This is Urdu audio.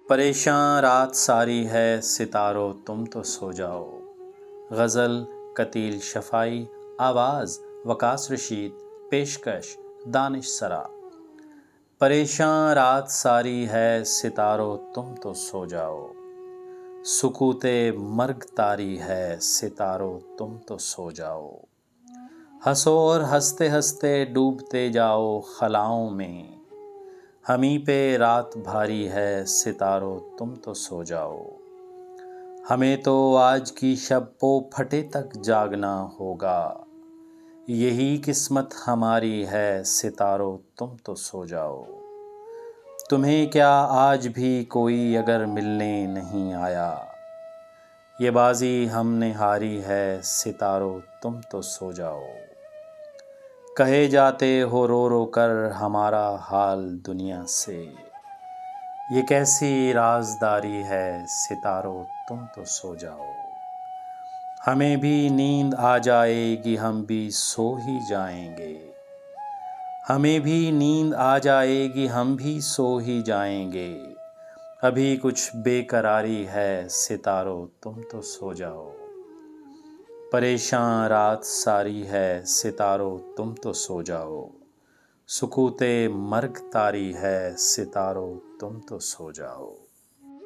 پریشاں رات ساری ہے ستاروں تم تو سو جاؤ۔ غزل قتیل شفائی، آواز وقاص رشید، پیشکش دانش سرا۔ پریشاں رات ساری ہے ستاروں تم تو سو جاؤ، سکوت مرگ طاری ہے ستاروں تم تو سو جاؤ۔ ہنسو اور ہنستے ہنستے ڈوبتے جاؤ خلاؤں میں، ہمیں پہ رات بھاری ہے ستاروں تم تو سو جاؤ۔ ہمیں تو آج کی شب پو پھٹے تک جاگنا ہوگا، یہی قسمت ہماری ہے ستاروں تم تو سو جاؤ۔ تمہیں کیا آج بھی کوئی اگر ملنے نہیں آیا، یہ بازی ہم نے ہاری ہے ستاروں تم تو سو جاؤ۔ کہے جاتے ہو رو رو کر ہمارا حال دنیا سے، یہ کیسی رازداری ہے ستاروں تم تو سو جاؤ۔ ہمیں بھی نیند آ جائے گی ہم بھی سو ہی جائیں گے، ہمیں بھی نیند آ جائے گی ہم بھی سو ہی جائیں گے، ابھی کچھ بے قراری ہے ستاروں تم تو سو جاؤ۔ پریشاں رات ساری ہے ستاروں تم تو سو جاؤ، سکوت مرگ طاری ہے ستاروں تم تو سو جاؤ۔